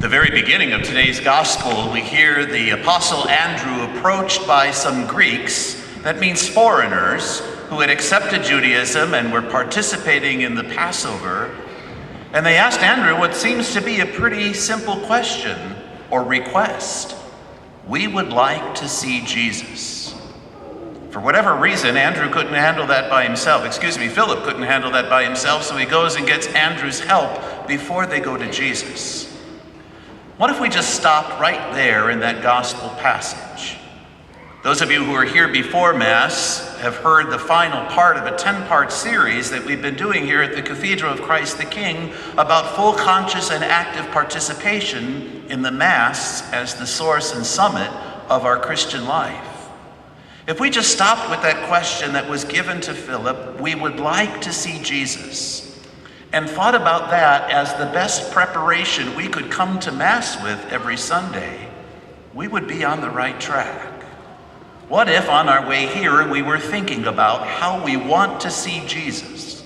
the very beginning of today's gospel, we hear the Apostle Andrew approached by some Greeks, that means foreigners, who had accepted Judaism and were participating in the Passover. And they asked Andrew what seems to be a pretty simple question or request. We would like to see Jesus. For whatever reason, Andrew couldn't handle that by himself. Philip couldn't handle that by himself, so he goes and gets Andrew's help before they go to Jesus. What if we just stopped right there in that gospel passage? Those of you who are here before Mass have heard the final part of a 10-part series that we've been doing here at the Cathedral of Christ the King about full conscious and active participation in the Mass as the source and summit of our Christian life. If we just stopped with that question that was given to Philip, we would like to see Jesus, and thought about that as the best preparation we could come to Mass with every Sunday, we would be on the right track. What if on our way here we were thinking about how we want to see Jesus?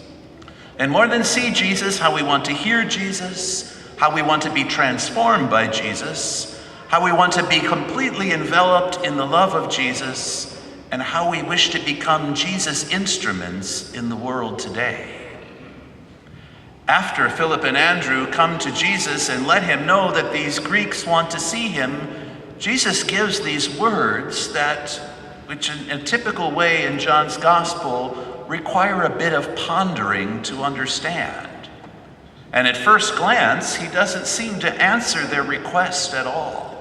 And more than see Jesus, how we want to hear Jesus, how we want to be transformed by Jesus, how we want to be completely enveloped in the love of Jesus, and how we wish to become Jesus' instruments in the world today. After Philip and Andrew come to Jesus and let him know that these Greeks want to see him, Jesus gives these words that, which in a typical way in John's gospel, require a bit of pondering to understand. And at first glance, he doesn't seem to answer their request at all.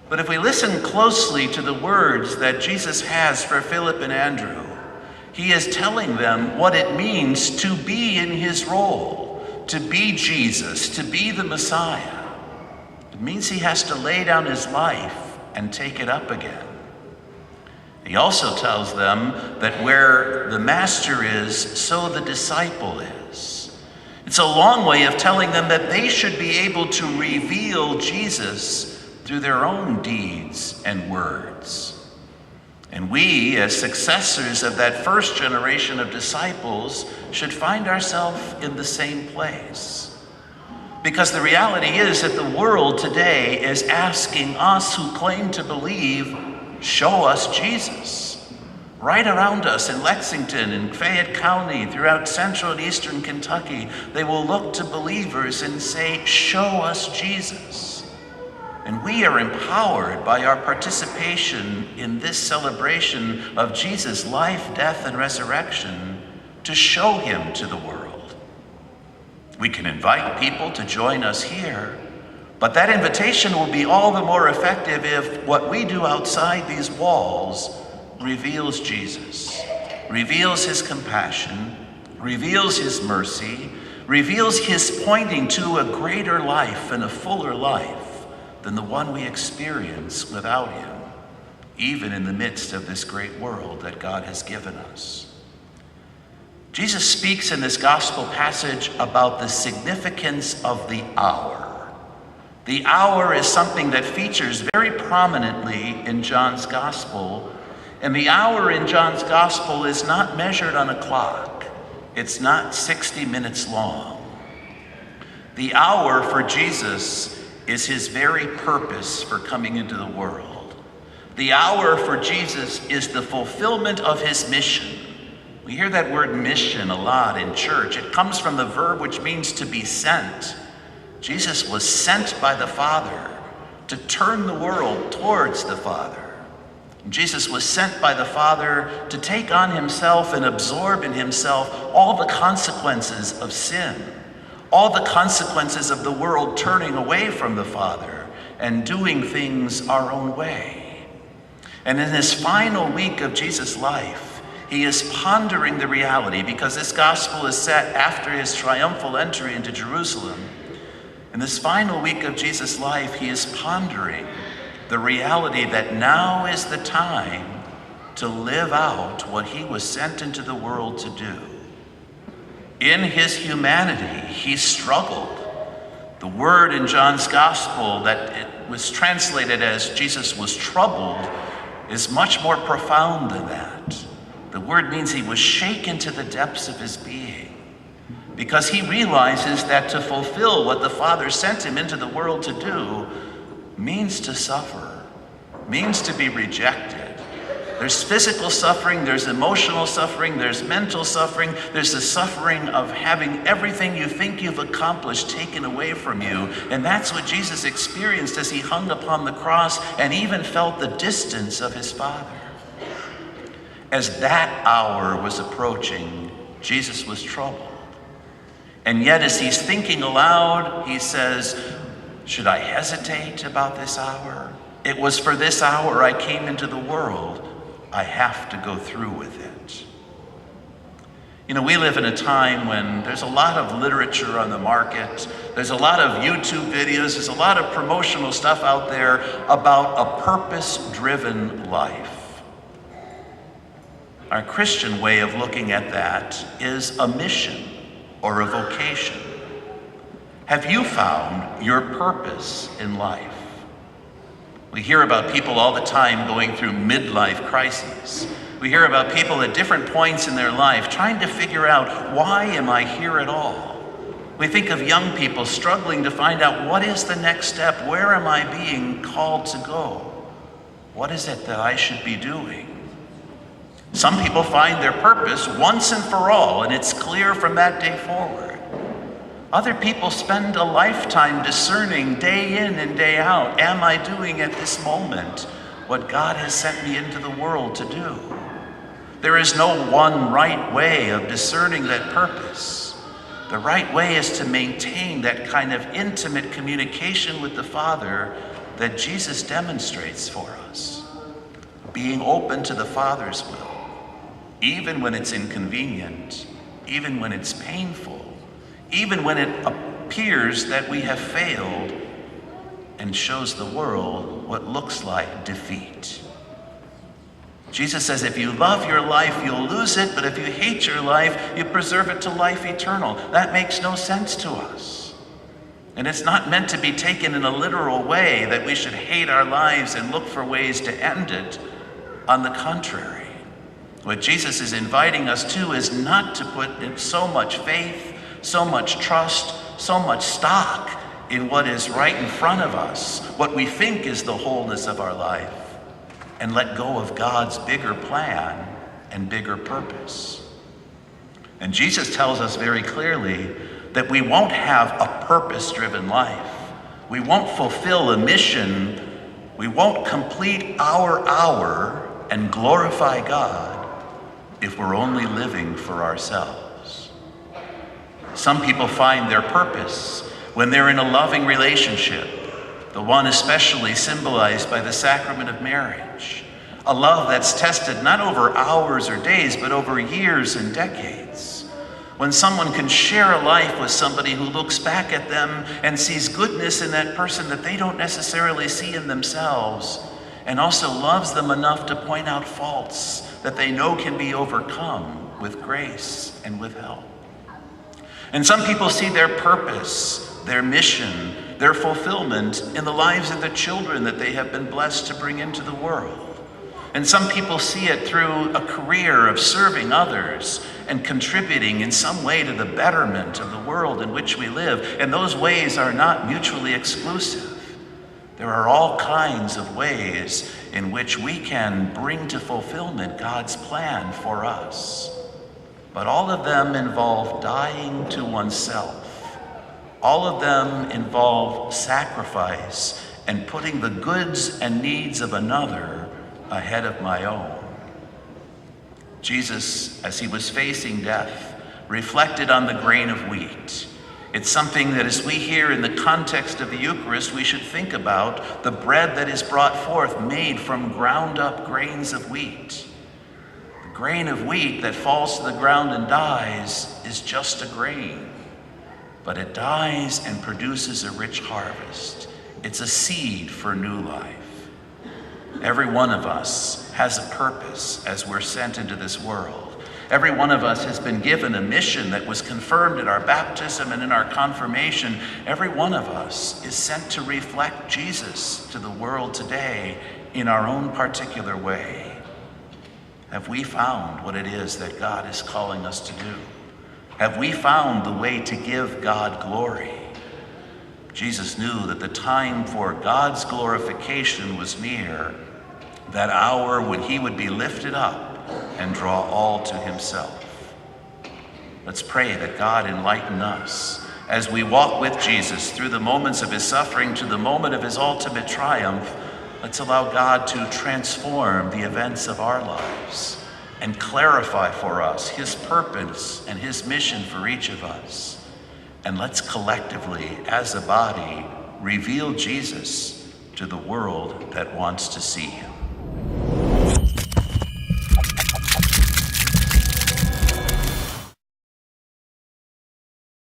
But if we listen closely to the words that Jesus has for Philip and Andrew, he is telling them what it means to be in his role, to be Jesus, to be the Messiah. It means he has to lay down his life and take it up again. He also tells them that where the master is, so the disciple is. It's a long way of telling them that they should be able to reveal Jesus through their own deeds and words. And we, as successors of that first generation of disciples, should find ourselves in the same place. Because the reality is that the world today is asking us who claim to believe, show us Jesus. Right around us in Lexington, in Fayette County, throughout central and eastern Kentucky, they will look to believers and say, show us Jesus. And we are empowered by our participation in this celebration of Jesus' life, death, and resurrection to show him to the world. We can invite people to join us here, but that invitation will be all the more effective if what we do outside these walls reveals Jesus, reveals his compassion, reveals his mercy, reveals his pointing to a greater life and a fuller life than the one we experience without him, even in the midst of this great world that God has given us. Jesus speaks in this gospel passage about the significance of the hour. The hour is something that features very prominently in John's gospel, and the hour in John's gospel is not measured on a clock. It's not 60 minutes long. The hour for Jesus is his very purpose for coming into the world. The hour for Jesus is the fulfillment of his mission. We hear that word mission a lot in church. It comes from the verb which means to be sent. Jesus was sent by the Father to turn the world towards the Father. Jesus was sent by the Father to take on himself and absorb in himself all the consequences of sin, all the consequences of the world turning away from the Father and doing things our own way. And in this final week of Jesus' life, he is pondering the reality, because this gospel is set after his triumphal entry into Jerusalem. In this final week of Jesus' life, he is pondering the reality that now is the time to live out what he was sent into the world to do. In his humanity, he struggled. The word in John's gospel that it was translated as Jesus was troubled is much more profound than that. The word means he was shaken to the depths of his being. because he realizes that to fulfill what the Father sent him into the world to do means to suffer, means to be rejected. There's physical suffering, there's emotional suffering, there's mental suffering, there's the suffering of having everything you think you've accomplished taken away from you. And that's what Jesus experienced as he hung upon the cross and even felt the distance of his Father. As that hour was approaching, Jesus was troubled. And yet as he's thinking aloud, he says, should I hesitate about this hour? It was for this hour I came into the world. I have to go through with it. You know, we live in a time when there's a lot of literature on the market. There's a lot of YouTube videos. There's a lot of promotional stuff out there about a purpose-driven life. Our Christian way of looking at that is a mission or a vocation. Have you found your purpose in life? We hear about people all the time going through midlife crises. We hear about people at different points in their life trying to figure out, why am I here at all? We think of young people struggling to find out, what is the next step? Where am I being called to go? What is it that I should be doing? Some people find their purpose once and for all, and it's clear from that day forward. Other people spend a lifetime discerning day in and day out, am I doing at this moment what God has sent me into the world to do? There is no one right way of discerning that purpose. The right way is to maintain that kind of intimate communication with the Father that Jesus demonstrates for us. Being open to the Father's will, even when it's inconvenient, even when it's painful, even when it appears that we have failed, and shows the world what looks like defeat. Jesus says, if you love your life, you'll lose it, but if you hate your life, you preserve it to life eternal. That makes no sense to us. And it's not meant to be taken in a literal way that we should hate our lives and look for ways to end it. On the contrary, what Jesus is inviting us to is not to put in so much faith, so much trust, so much stock in what is right in front of us, what we think is the wholeness of our life, and let go of God's bigger plan and bigger purpose. And Jesus tells us very clearly that we won't have a purpose-driven life. We won't fulfill a mission. We won't complete our hour and glorify God if we're only living for ourselves. Some people find their purpose when they're in a loving relationship, the one especially symbolized by the sacrament of marriage, a love that's tested not over hours or days, but over years and decades. When someone can share a life with somebody who looks back at them and sees goodness in that person that they don't necessarily see in themselves, and also loves them enough to point out faults that they know can be overcome with grace and with help. And some people see their purpose, their mission, their fulfillment in the lives of the children that they have been blessed to bring into the world. And some people see it through a career of serving others and contributing in some way to the betterment of the world in which we live. And those ways are not mutually exclusive. There are all kinds of ways in which we can bring to fulfillment God's plan for us. But all of them involve dying to oneself. All of them involve sacrifice and putting the goods and needs of another ahead of my own. Jesus, as he was facing death, reflected on the grain of wheat. It's something that as we hear in the context of the Eucharist, we should think about the bread that is brought forth made from ground up grains of wheat. The grain of wheat that falls to the ground and dies is just a grain, but it dies and produces a rich harvest. It's a seed for new life. Every one of us has a purpose as we're sent into this world. Every one of us has been given a mission that was confirmed in our baptism and in our confirmation. Every one of us is sent to reflect Jesus to the world today in our own particular way. Have we found what it is that God is calling us to do? Have we found the way to give God glory? Jesus knew that the time for God's glorification was near, that hour when he would be lifted up and draw all to himself. Let's pray that God enlighten us as we walk with Jesus through the moments of his suffering to the moment of his ultimate triumph. Let's allow God to transform the events of our lives and clarify for us his purpose and his mission for each of us. And let's collectively, as a body, reveal Jesus to the world that wants to see him.